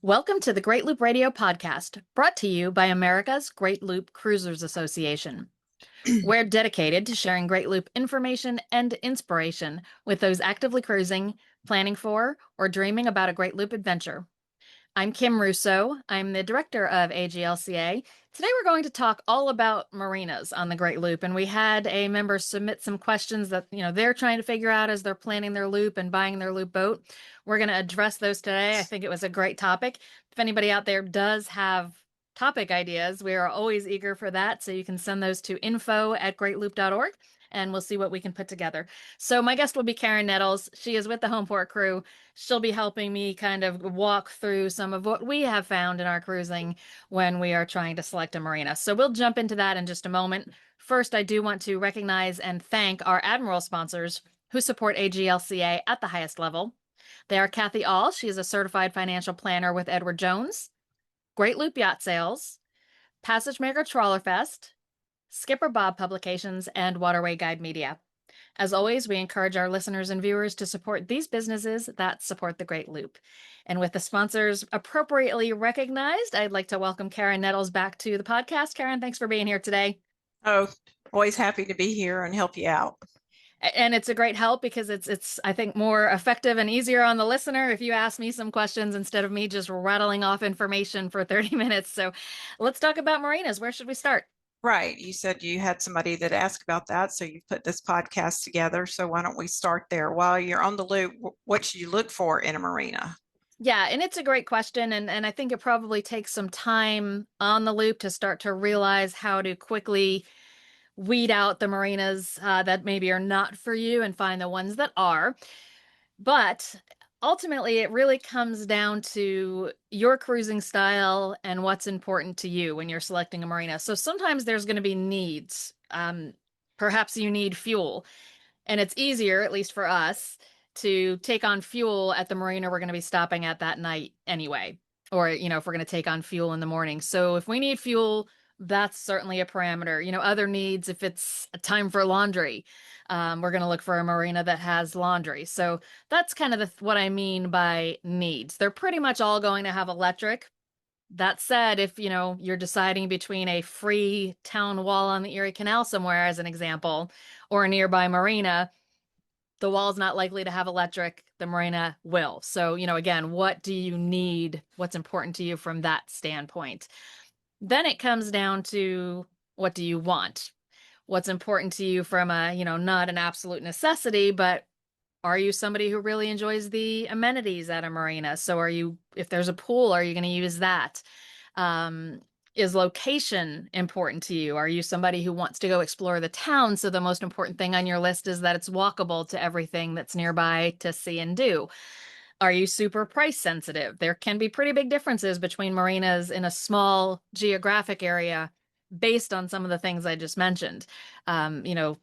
Welcome to the Great Loop Radio podcast, brought to you by America's Great Loop Cruisers Association. We're dedicated to sharing Great Loop information and inspiration with those actively cruising, planning for, or dreaming about a Great Loop adventure. I'm Kim Russo. I'm the director of AGLCA. Today we're going to talk all about marinas on the Great Loop, and we had a member submit some questions that they're trying to figure out as they're planning their loop and buying their loop boat. We're going to address those today. I think it was a great topic. If anybody out there does have topic ideas, we are always eager for that, so you can send those to info@greatloop.org and we'll see what we can put together. So my guest will be Karen Nettles. She is with the Homeport crew. She'll be helping me kind of walk through some of what we have found in our cruising when we are trying to select a marina. So we'll jump into that in just a moment. First, I do want to recognize and thank our Admiral sponsors who support AGLCA at the highest level. They are Kathy All. She is a certified financial planner with Edward Jones, Great Loop Yacht Sales, Passage Maker Trawler Fest, Skipper Bob Publications, and Waterway Guide Media. As always, we encourage our listeners and viewers to support these businesses that support the Great Loop. And with the sponsors appropriately recognized, I'd like to welcome Karen Nettles back to the podcast. Karen, thanks for being here today. Oh, always happy to be here and help you out. And it's a great help because it's I think more effective and easier on the listener if you ask me some questions instead of me just rattling off information for 30 minutes. So let's talk about marinas. Where should we start? Right. You said you had somebody that asked about that, so you put this podcast together. So why don't we start there? While you're on the loop, what should you look for in a marina? Yeah, and it's a great question, and I think it probably takes some time on the loop to start to realize how to quickly weed out the marinas that maybe are not for you and find the ones that are. But ultimately, it really comes down to your cruising style and what's important to you when you're selecting a marina. So sometimes there's going to be needs. Perhaps you need fuel, and it's easier, at least for us, to take on fuel at the marina we're going to be stopping at that night anyway. Or, if we're going to take on fuel in the morning. So if we need fuel, that's certainly a parameter. Other needs, if it's a time for laundry, we're going to look for a marina that has laundry. So that's kind of what I mean by needs. They're pretty much all going to have electric. That said, if you're deciding between a free town wall on the Erie Canal somewhere, as an example, or a nearby marina, the wall's not likely to have electric, the marina will. So, again, what do you need? What's important to you from that standpoint? Then it comes down to what do you want? What's important to you from a, not an absolute necessity, but are you somebody who really enjoys the amenities at a marina? So if there's a pool, are you going to use that? Is location important to you? Are you somebody who wants to go explore the town? So the most important thing on your list is that it's walkable to everything that's nearby to see and do. Are you super price sensitive? There can be pretty big differences between marinas in a small geographic area based on some of the things I just mentioned. Um, you know,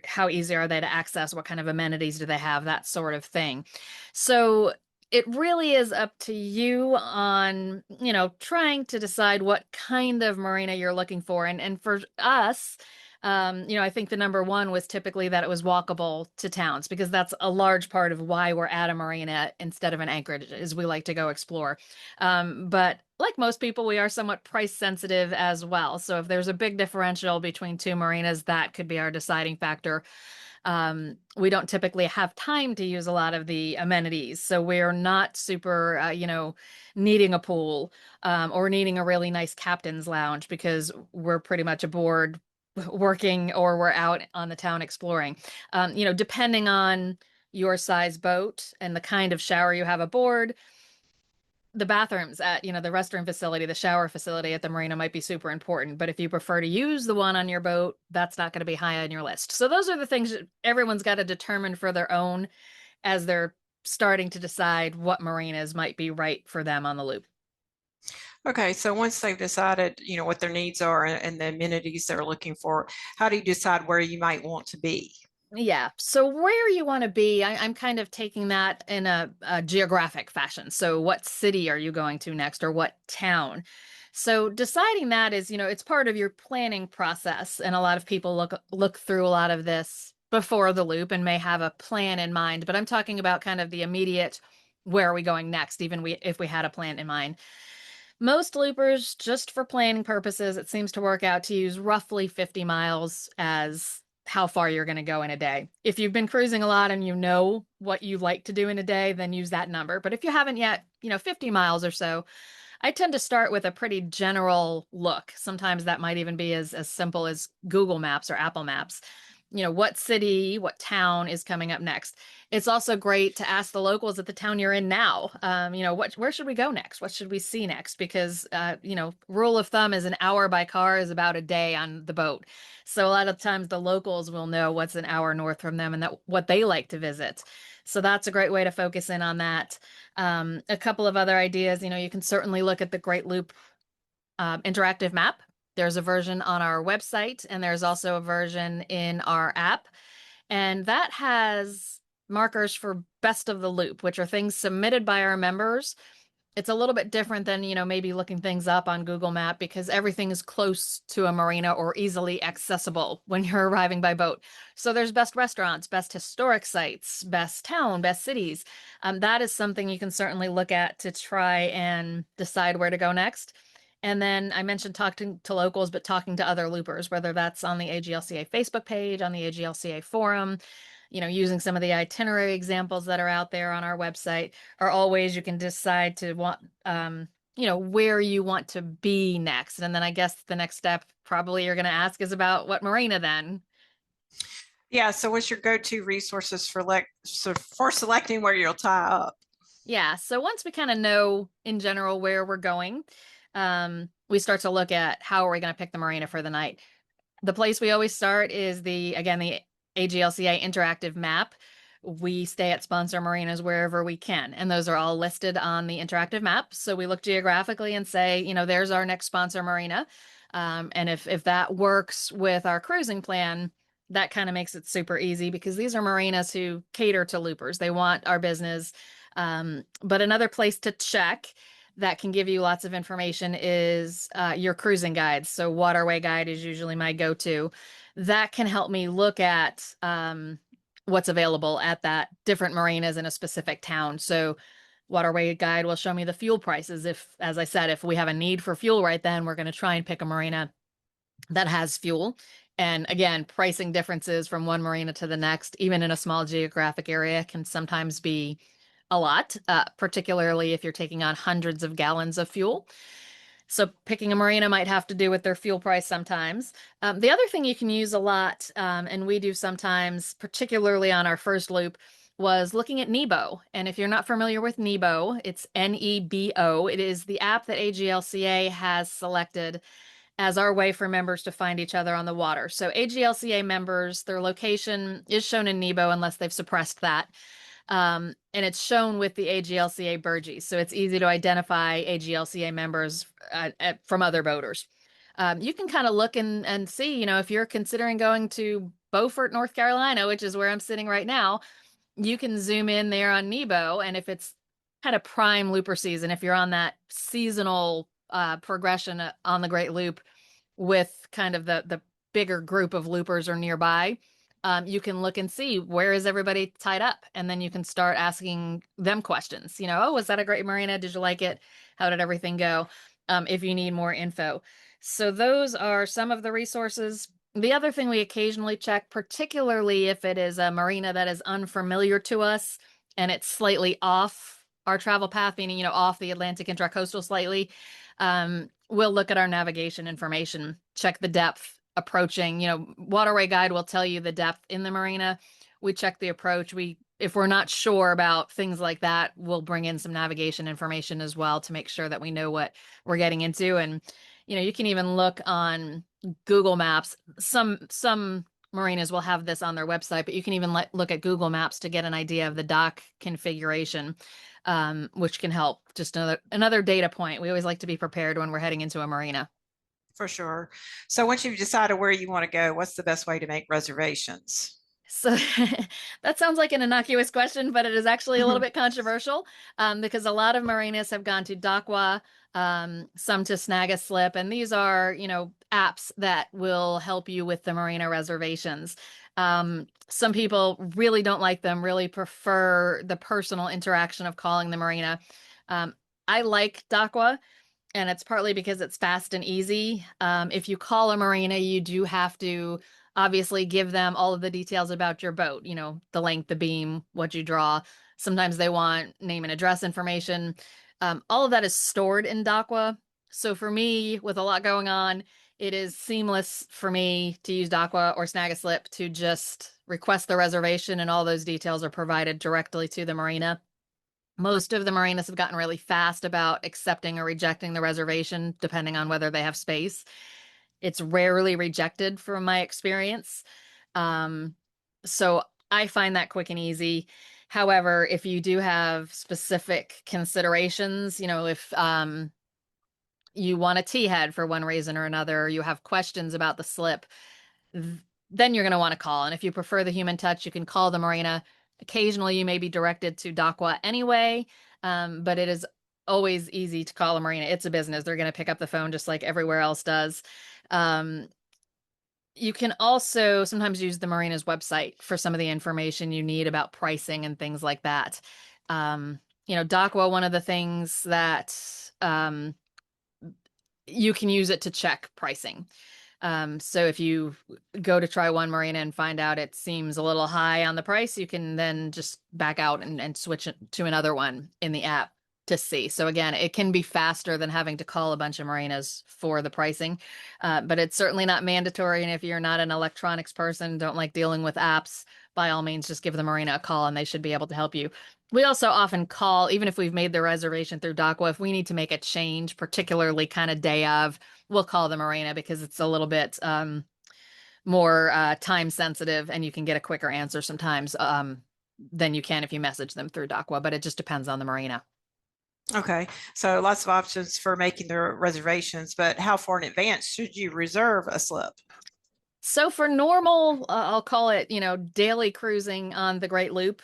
how easy are they to access? What kind of amenities do they have? That sort of thing. So it really is up to you on, trying to decide what kind of marina you're looking for. And for us, I think the number one was typically that it was walkable to towns because that's a large part of why we're at a marina instead of an anchorage, is we like to go explore. But like most people, we are somewhat price sensitive as well. So if there's a big differential between two marinas, that could be our deciding factor. We don't typically have time to use a lot of the amenities. So we're not super, needing a pool or needing a really nice captain's lounge because we're pretty much aboard working or we're out on the town exploring. Depending on your size boat and the kind of shower you have aboard, the bathrooms at, the restroom facility, the shower facility at the marina might be super important. But if you prefer to use the one on your boat, that's not going to be high on your list. So those are the things that everyone's got to determine for their own as they're starting to decide what marinas might be right for them on the loop. Okay, so once they've decided, what their needs are and the amenities they're looking for, how do you decide where you might want to be? Yeah. So where you want to be, I'm kind of taking that in a geographic fashion. So what city are you going to next or what town? So deciding that is, it's part of your planning process. And a lot of people look through a lot of this before the loop and may have a plan in mind. But I'm talking about kind of the immediate where are we going next, even if we had a plan in mind. Most loopers, just for planning purposes, it seems to work out to use roughly 50 miles as how far you're going to go in a day. If you've been cruising a lot and you know what you like to do in a day, then use that number. But if you haven't yet, 50 miles or so, I tend to start with a pretty general look. Sometimes that might even be as simple as Google Maps or Apple Maps. What city, what town is coming up next. It's also great to ask the locals at the town you're in now. Where should we go next? What should we see next? Because, rule of thumb is an hour by car is about a day on the boat. So a lot of times the locals will know what's an hour north from them and what they like to visit. So that's a great way to focus in on that. A couple of other ideas, you can certainly look at the Great Loop interactive map. There's a version on our website, and there's also a version in our app. And that has markers for best of the loop, which are things submitted by our members. It's a little bit different than, maybe looking things up on Google Map because everything is close to a marina or easily accessible when you're arriving by boat. So there's best restaurants, best historic sites, best town, best cities. That is something you can certainly look at to try and decide where to go next. And then I mentioned talking to locals, but talking to other loopers, whether that's on the AGLCA Facebook page, on the AGLCA forum, using some of the itinerary examples that are out there on our website are all ways you can decide to want, where you want to be next. And then I guess the next step probably you're going to ask is about what marina then. Yeah. So what's your go-to resources for selecting where you'll tie up? Yeah. So once we kind of know in general where we're going, we start to look at how are we going to pick the marina for the night. The place we always start is the AGLCA interactive map. We stay at sponsor marinas wherever we can, and those are all listed on the interactive map. So we look geographically and say, there's our next sponsor marina. And if that works with our cruising plan, that kind of makes it super easy because these are marinas who cater to loopers. They want our business. But another place to check that can give you lots of information is your cruising guides. So Waterway Guide is usually my go-to. That can help me look at what's available at that different marinas in a specific town. So Waterway Guide will show me the fuel prices. If, as I said, if we have a need for fuel right then, we're going to try and pick a marina that has fuel. And again, pricing differences from one marina to the next, even in a small geographic area, can sometimes be a lot, particularly if you're taking on hundreds of gallons of fuel. So picking a marina might have to do with their fuel price sometimes. The other thing you can use a lot, and we do sometimes, particularly on our first loop, was looking at Nebo. And if you're not familiar with Nebo, it's Nebo. It is the app that AGLCA has selected as our way for members to find each other on the water. So AGLCA members, their location is shown in Nebo unless they've suppressed that. And it's shown with the AGLCA Burgee. So it's easy to identify AGLCA members from other boaters. You can kind of look and see, if you're considering going to Beaufort, North Carolina, which is where I'm sitting right now, you can zoom in there on Nebo. And if it's kind of prime looper season, if you're on that seasonal progression on the Great Loop with kind of the bigger group of loopers are nearby, you can look and see where is everybody tied up, and then you can start asking them questions. Oh, was that a great marina? Did you like it? How did everything go? If you need more info. So those are some of the resources. The other thing we occasionally check, particularly if it is a marina that is unfamiliar to us and it's slightly off our travel path, meaning, off the Atlantic intracoastal slightly, we'll look at our navigation information, check the depth approaching. Waterway Guide will tell you the depth in the marina. We check the approach. If we're not sure about things like that, we'll bring in some navigation information as well to make sure that we know what we're getting into. And, you can even look on Google Maps. Some marinas will have this on their website, but you can even look at Google Maps to get an idea of the dock configuration, which can help. Just another data point. We always like to be prepared when we're heading into a marina. For sure. So once you've decided where you want to go, what's the best way to make reservations? So that sounds like an innocuous question, but it is actually a little bit controversial because a lot of marinas have gone to Docwa some to snag a slip. And these are, apps that will help you with the marina reservations. Some people really don't like them, really prefer the personal interaction of calling the marina. Um, I like Docwa, and it's partly because it's fast and easy. If you call a marina, you do have to obviously give them all of the details about your boat, the length, the beam, what you draw. Sometimes they want name and address information. All of that is stored in Docwa. So for me, with a lot going on, it is seamless for me to use Docwa or Snag a Slip to just request the reservation, and all those details are provided directly to the marina. Most of the marinas have gotten really fast about accepting or rejecting the reservation, depending on whether they have space. It's rarely rejected from my experience. Um, so I find that quick and easy. However, if you do have specific considerations, if you want a T head for one reason or another, or you have questions about the slip, then you're going to want to call. And if you prefer the human touch, you can call the marina. Occasionally, you may be directed to Docwa anyway, but it is always easy to call a marina. It's a business. They're going to pick up the phone just like everywhere else does. Um, you can also sometimes use the marina's website for some of the information you need about pricing and things like that. Docwa, one of the things that you can use it to check pricing. So if you go to try one marina and find out it seems a little high on the price, you can then just back out and switch it to another one in the app to see. So again, it can be faster than having to call a bunch of marinas for the pricing, but it's certainly not mandatory. And if you're not an electronics person, don't like dealing with apps, by all means, just give the marina a call and they should be able to help you. We also often call, even if we've made the reservation through Docwa, if we need to make a change, particularly kind of day of, we'll call the marina because it's a little bit more time sensitive, and you can get a quicker answer sometimes than you can if you message them through Docwa, but it just depends on the marina. Okay, so lots of options for making the reservations, but how far in advance should you reserve a slip? So for normal, I'll call it, daily cruising on the Great Loop,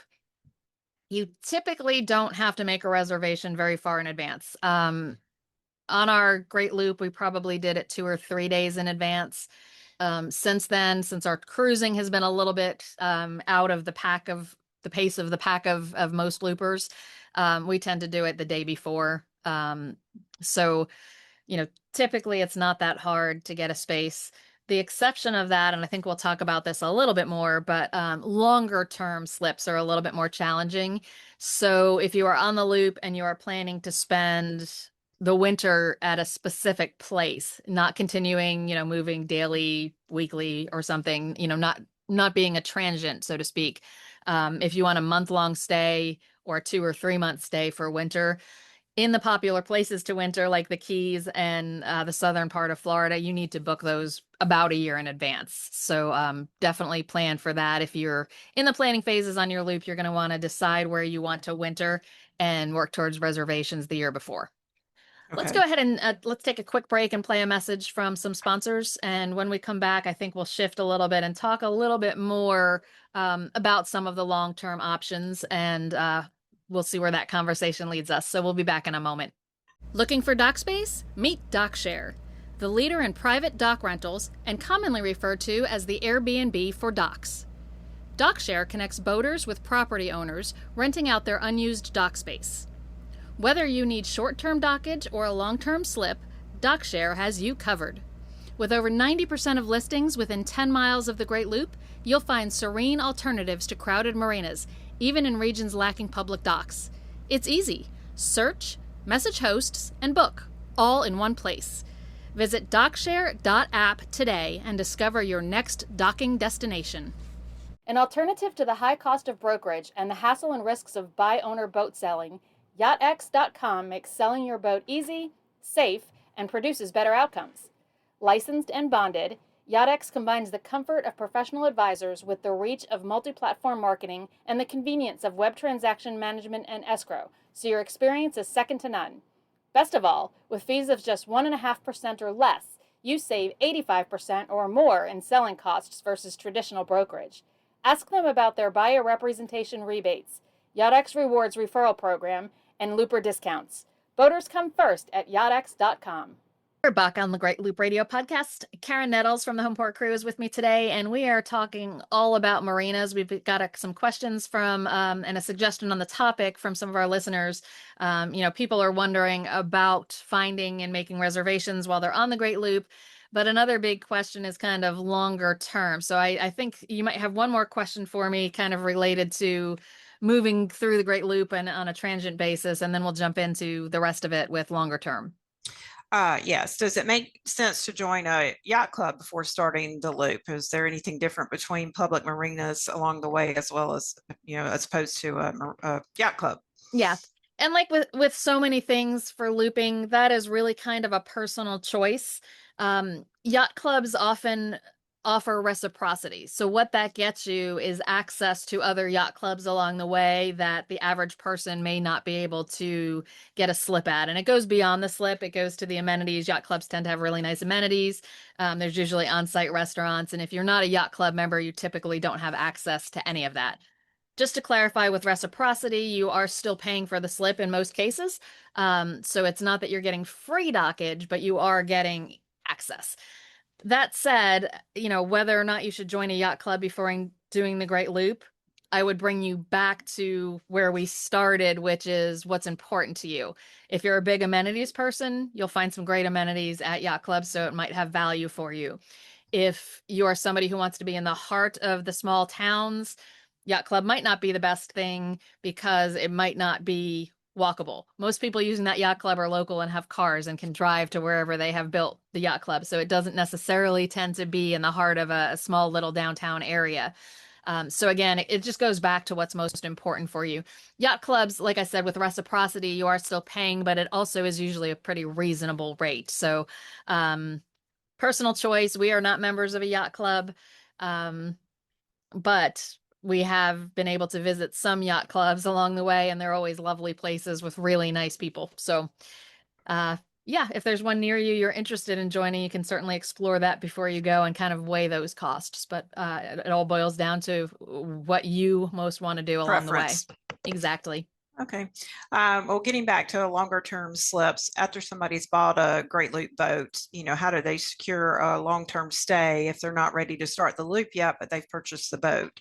you typically don't have to make a reservation very far in advance. On our Great Loop, we probably did it 2 or 3 days in advance. Since then, since our cruising has been a little bit out of the pace of the pack of most loopers, we tend to do it the day before. So, typically it's not that hard to get a space. The exception of that, and I think we'll talk about this a little bit more, but longer term slips are a little bit more challenging. So if you are on the loop and you are planning to spend the winter at a specific place, not continuing, moving daily, weekly, or something, not being a transient, so to speak. If you want a month-long stay or a 2 or 3 month stay for winter, in the popular places to winter, like the Keys and the southern part of Florida, you need to book those about a year in advance. So definitely plan for that. If you're in the planning phases on your loop, you're going to want to decide where you want to winter and work towards reservations the year before. Let's go Okay. ahead and let's take a quick break and play a message from some sponsors. And when we come back, I think we'll shift a little bit and talk a little bit more about some of the long-term options, and we'll see where that conversation leads us. So we'll be back in a moment. Looking for dock space? Meet DockShare, the leader in private dock rentals and commonly referred to as the Airbnb for docks. DockShare connects boaters with property owners renting out their unused dock space. Whether you need short-term dockage or a long-term slip, DockShare has you covered. With over 90% of listings within 10 miles of the Great Loop, you'll find serene alternatives to crowded marinas, even in regions lacking public docks. It's easy. Search, message hosts, and book, all in one place. Visit dockshare.app today and discover your next docking destination. An alternative to the high cost of brokerage and the hassle and risks of buy-owner boat selling, YachtX.com makes selling your boat easy, safe, and produces better outcomes. Licensed and bonded, YachtX combines the comfort of professional advisors with the reach of multi-platform marketing and the convenience of web transaction management and escrow, so your experience is second to none. Best of all, with fees of just 1.5% or less, you save 85% or more in selling costs versus traditional brokerage. Ask them about their buyer representation rebates, YachtX Rewards referral program, and Looper discounts. Voters come first at yachtx.com. We're back on the Great Loop Radio podcast. Karen Nettles from the Homeport Crew is with me today, and we are talking all about marinas. We've got some questions from and a suggestion on the topic from some of our listeners. People are wondering about finding and making reservations while they're on the Great Loop, but another big question is kind of longer term. So I think you might have one more question for me, kind of related to moving through the Great Loop and on a transient basis, and then we'll jump into the rest of it with longer term. Yes. Does it make sense to join a yacht club before starting the loop? Is there anything different between public marinas along the way as well as, as opposed to a yacht club? Yeah. And like with so many things for looping, that is really kind of a personal choice. Yacht clubs often offer reciprocity. So what that gets you is access to other yacht clubs along the way that the average person may not be able to get a slip at. And it goes beyond the slip. It goes to the amenities. Yacht clubs tend to have really nice amenities. There's usually on-site restaurants. And if you're not a yacht club member, you typically don't have access to any of that. Just to clarify, with reciprocity, you are still paying for the slip in most cases. So it's not that you're getting free dockage, but you are getting access. That said, whether or not you should join a yacht club before doing the Great Loop, I would bring you back to where we started, which is what's important to you. If you're a big amenities person, you'll find some great amenities at yacht clubs, so it might have value for you. If you're somebody who wants to be in the heart of the small towns, yacht club might not be the best thing because it might not be walkable. Most people using that yacht club are local and have cars and can drive to wherever they have built the yacht club. So it doesn't necessarily tend to be in the heart of a small little downtown area. So again, it just goes back to what's most important for you. Yacht clubs, like I said, with reciprocity, you are still paying, but it also is usually a pretty reasonable rate. So personal choice. We are not members of a yacht club, but we have been able to visit some yacht clubs along the way, and they're always lovely places with really nice people. So, uh, yeah, if there's one near you you're interested in joining, you can certainly explore that before you go and kind of weigh those costs. But it all boils down to what you most want to do along the way. Preference. Exactly. Okay. Well, getting back to longer term slips, after somebody's bought a Great Loop boat, how do they secure a long term stay if they're not ready to start the loop yet, but they've purchased the boat?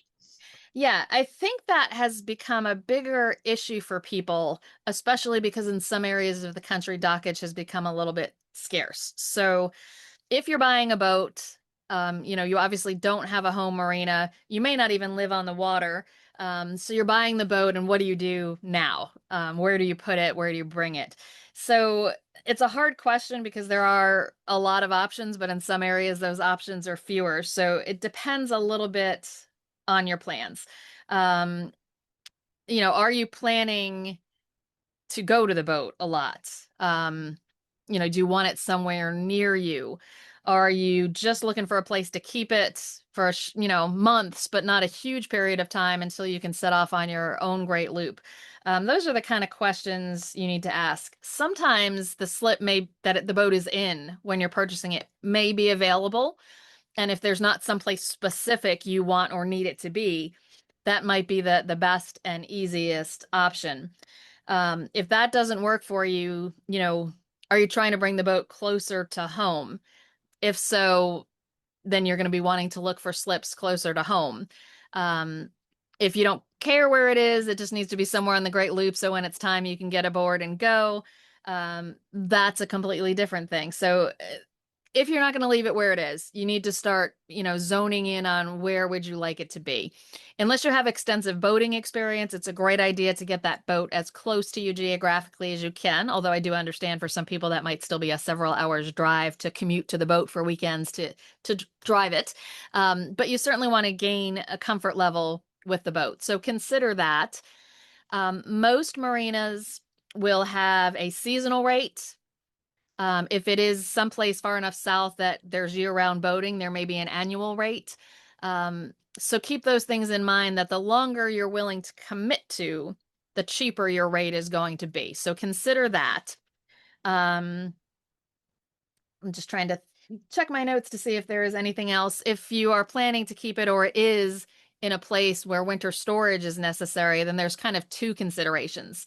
Yeah, I think that has become a bigger issue for people, especially because in some areas of the country, dockage has become a little bit scarce. So if you're buying a boat, you obviously don't have a home marina. You may not even live on the water. So you're buying the boat, and what do you do now? Where do you put it? Where do you bring it? So it's a hard question because there are a lot of options, but in some areas those options are fewer. So it depends a little bit on your plans. Um, are you planning to go to the boat a lot? Do you want it somewhere near you? Are you just looking for a place to keep it for, months, but not a huge period of time until you can set off on your own great loop? Those are the kind of questions you need to ask. Sometimes the slip that the boat is in when you're purchasing it may be available. And if there's not someplace specific you want or need it to be, that might be the best and easiest option. If that doesn't work for you, are you trying to bring the boat closer to home? If so, then you're going to be wanting to look for slips closer to home. Um, if you don't care where it is, it just needs to be somewhere on the Great Loop. So when it's time, you can get aboard and go. That's a completely different thing. So if you're not going to leave it where it is, you need to start, zoning in on where would you like it to be. Unless you have extensive boating experience, it's a great idea to get that boat as close to you geographically as you can. Although I do understand for some people that might still be a several hours drive to commute to the boat for weekends to drive it. But you certainly want to gain a comfort level with the boat. So consider that. Most marinas will have a seasonal rate. If it is someplace far enough south that there's year-round boating, there may be an annual rate. So keep those things in mind that the longer you're willing to commit to, the cheaper your rate is going to be. So consider that. Um, I'm just trying to check my notes to see if there is anything else. If you are planning to keep it or it is in a place where winter storage is necessary, then there's kind of two considerations.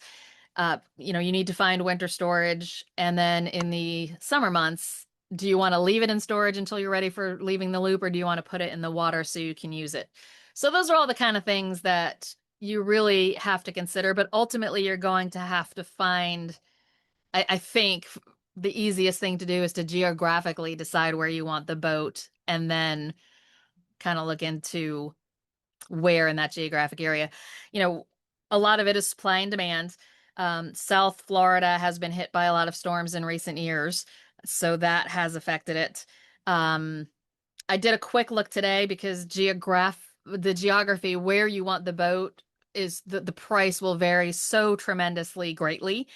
You need to find winter storage. And then in the summer months, do you want to leave it in storage until you're ready for leaving the loop, or do you want to put it in the water so you can use it? So those are all the kind of things that you really have to consider, but ultimately you're going to have to find, I think the easiest thing to do is to geographically decide where you want the boat and then kind of look into where in that geographic area. You know, a lot of it is supply and demand. South Florida has been hit by a lot of storms in recent years, so that has affected it. Um, I did a quick look today because the geography where you want the boat is the price will vary so tremendously greatly.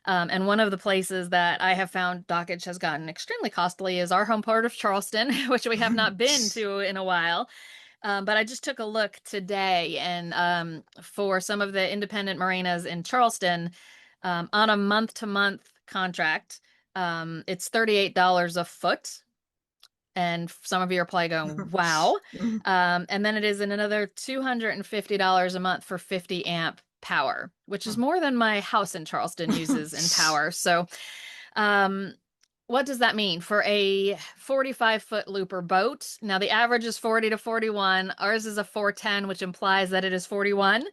And one of the places that I have found dockage has gotten extremely costly is our home port of Charleston, which we have not been to in a while. But I just took a look today, and for some of the independent marinas in Charleston, on a month-to-month contract, it's $38 a foot. And some of you are probably going, wow. And then it is in another $250 a month for 50 amp power, which is more than my house in Charleston uses in power. So um, what does that mean for a 45-foot looper boat? Now, the average is 40 to 41. Ours is a 410, which implies that it is 41.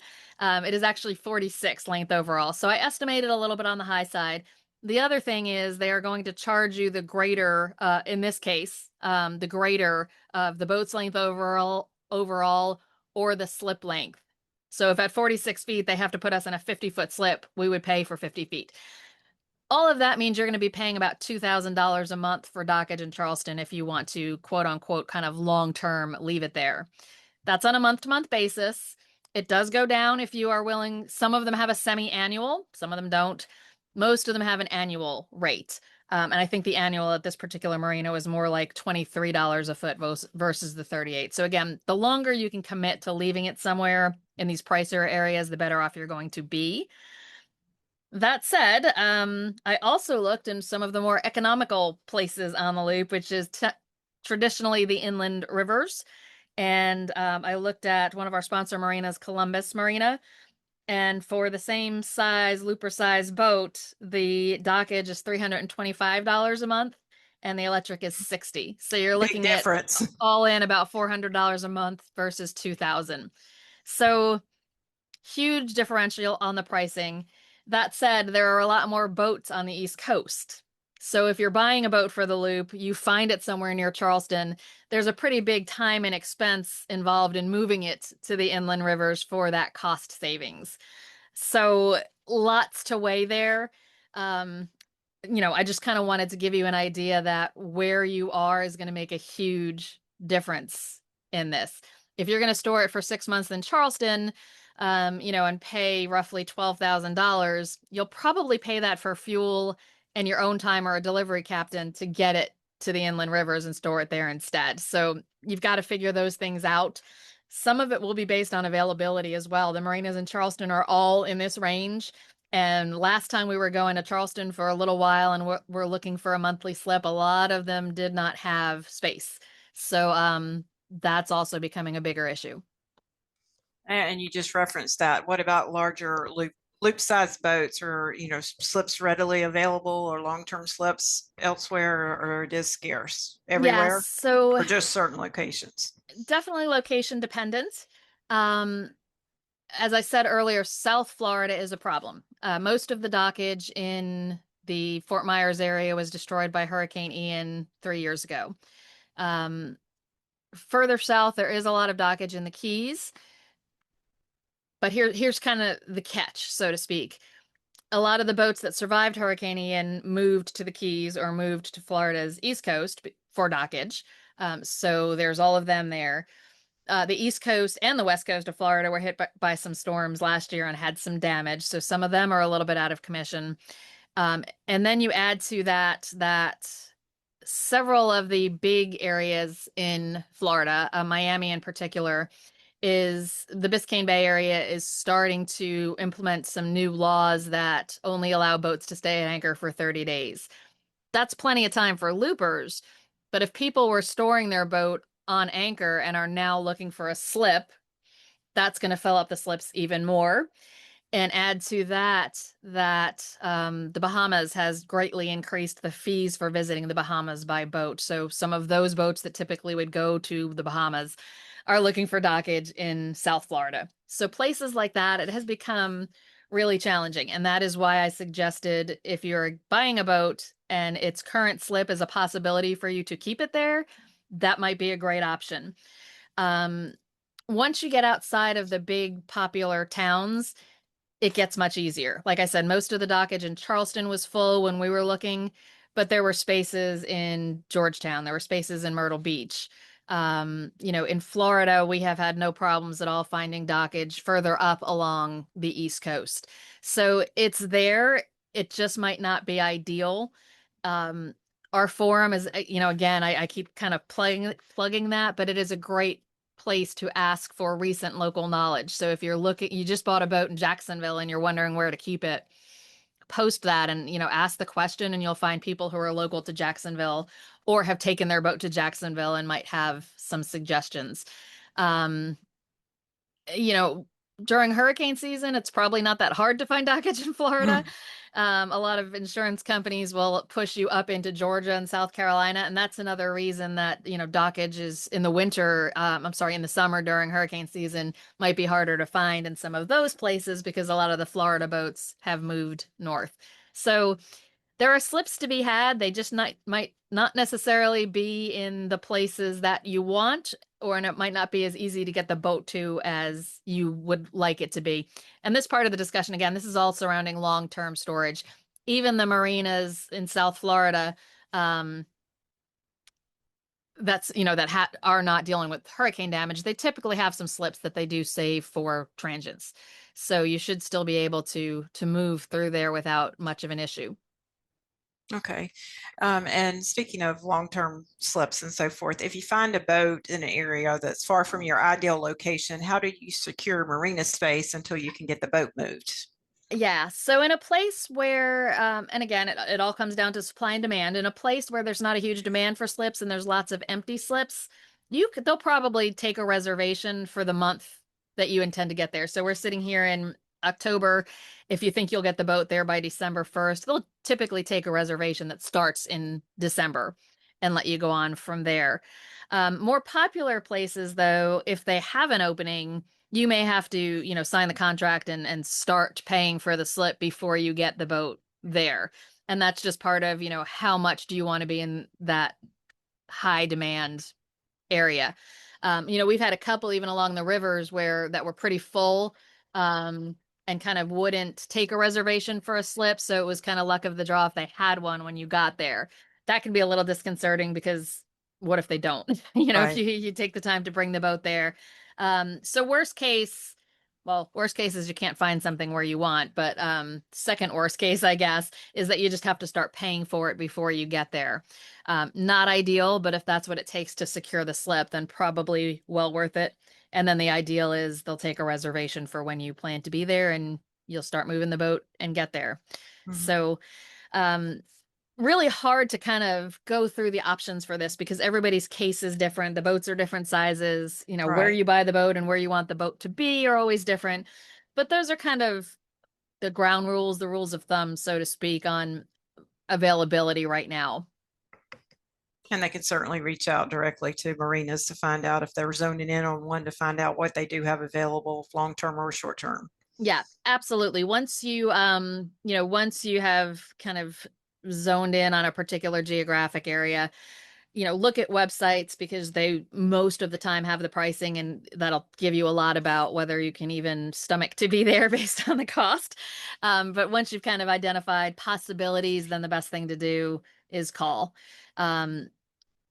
It is actually 46 length overall. So I estimated a little bit on the high side. The other thing is they are going to charge you the greater, in this case, the greater of the boat's length overall, or the slip length. So if at 46 feet they have to put us in a 50-foot slip, we would pay for 50 feet. All of that means you're going to be paying about $2,000 a month for dockage in Charleston if you want to, quote unquote, kind of long term leave it there. That's on a month to month basis. It does go down if you are willing. Some of them have a semi annual, some of them don't. Most of them have an annual rate. And I think the annual at this particular marina was more like $23 a foot versus the 38. So again, the longer you can commit to leaving it somewhere in these pricier areas, the better off you're going to be. That said, I also looked in some of the more economical places on the loop, which is traditionally the inland rivers. And I looked at one of our sponsor marinas, Columbus Marina. And for the same size, looper size boat, the dockage is $325 a month and the electric is 60. So you're Big looking at difference. all in about $400 a month versus 2000. So huge differential on the pricing. That said, there are a lot more boats on the East Coast. So if you're buying a boat for the loop, you find it somewhere near Charleston, there's a pretty big time and expense involved in moving it to the inland rivers for that cost savings. So lots to weigh there. Um, I just kind of wanted to give you an idea that where you are is going to make a huge difference in this. If you're going to store it for 6 months in Charleston, and pay roughly $12,000, you'll probably pay that for fuel and your own time or a delivery captain to get it to the inland rivers and store it there instead. So you've got to figure those things out. Some of it will be based on availability as well. The marinas in Charleston are all in this range. And last time we were going to Charleston for a little while and we're looking for a monthly slip, a lot of them did not have space. So that's also becoming a bigger issue. And you just referenced that. What about larger loop size boats, or slips readily available, or long-term slips elsewhere, or it is scarce Yes, everywhere, so or just certain locations? definitely location dependent. Um, as I said earlier, South Florida is a problem. Most of the dockage in the Fort Myers area was destroyed by Hurricane Ian 3 years ago. Um, Further south, there is a lot of dockage in the Keys, but here's kind of the catch, so to speak. A lot of the boats that survived Hurricane Ian moved to the Keys or moved to Florida's East Coast for dockage. So there's all of them there. The East Coast and the West Coast of Florida were hit by some storms last year and had some damage. So some of them are a little bit out of commission. And then you add to that several of the big areas in Florida, Miami in particular, is the Biscayne Bay area is starting to implement some new laws that only allow boats to stay at anchor for 30 days. That's plenty of time for loopers, but if people were storing their boat on anchor and are now looking for a slip, that's going to fill up the slips even more. And add to that the Bahamas has greatly increased the fees for visiting the Bahamas by boat. So some of those boats that typically would go to the Bahamas are looking for dockage in South Florida. So places like that, it has become really challenging. And that is why I suggested if you're buying a boat and its current slip is a possibility for you to keep it there, that might be a great option. Um, Once you get outside of the big popular towns, it gets much easier. Like I said, most of the dockage in Charleston was full when we were looking, but there were spaces in Georgetown, there were spaces in Myrtle Beach. In Florida, we have had no problems at all finding dockage further up along the East Coast. So it's there. It just might not be ideal. Um, our forum is, again, I keep kind of plugging that, but it is a great place to ask for recent local knowledge. So if you just bought a boat in Jacksonville and you're wondering where to keep it, post that and, ask the question, and you'll find people who are local to Jacksonville or have taken their boat to Jacksonville and might have some suggestions. Um, you know, During hurricane season, it's probably not that hard to find dockage in Florida. A lot of insurance companies will push you up into Georgia and South Carolina, and that's another reason that, dockage is in the winter, I'm sorry, in the summer during hurricane season might be harder to find in some of those places because a lot of the Florida boats have moved north. So there are slips to be had. They just might not necessarily be in the places that you want, or and it might not be as easy to get the boat to as you would like it to be. And this part of the discussion, again, this is all surrounding long-term storage. Even the marinas in South Florida, um, are not dealing with hurricane damage. They typically have some slips that they do save for transients. So you should still be able to move through there without much of an issue. Okay. And speaking of long-term slips and so forth, if you find a boat in an area that's far from your ideal location, how do you secure marina space until you can get the boat moved? Yeah. So in a place where, and again, it all comes down to supply and demand. In a place where there's not a huge demand for slips and there's lots of empty slips, they'll probably take a reservation for the month that you intend to get there. So we're sitting here in October. If you think you'll get the boat there by December 1st, they'll typically take a reservation that starts in December and let you go on from there. More popular places, though, if they have an opening, you may have to, sign the contract and start paying for the slip before you get the boat there. And that's just part of, how much do you want to be in that high demand area. We've had a couple even along the rivers where that were pretty full, um, and kind of wouldn't take a reservation for a slip. So it was kind of luck of the draw if they had one when you got there. That can be a little disconcerting because what if they don't? If Right. you take the time to bring the boat there. So worst case is you can't find something where you want, but second worst case, I guess, is that you just have to start paying for it before you get there. Not ideal, but if that's what it takes to secure the slip, then probably well worth it. And then the ideal is they'll take a reservation for when you plan to be there and you'll start moving the boat and get there. Mhm. So, um, really hard to kind of go through the options for this because everybody's case is different. The boats are different sizes. Where Right. you buy the boat and where you want the boat to be are always different. But those are kind of the ground rules, the rules of thumb, so to speak, on availability right now. And they can certainly reach out directly to marinas to find out if they're zoning in on one to find out what they do have available long-term or short-term. Yeah, absolutely. Once you have kind of zoned in on a particular geographic area, look at websites because they most of the time have the pricing and that'll give you a lot about whether you can even stomach to be there based on the cost. But once you've kind of identified possibilities, then the best thing to do is call. Um,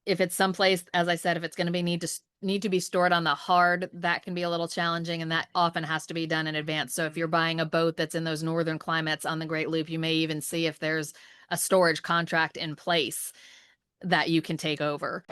if it's someplace, as I said, if it's going to be need to be stored on the hard, that can be a little challenging, and that often has to be done in advance. So if you're buying a boat that's in those northern climates on the Great Loop, you may even see if there's a storage contract in place that you can take over.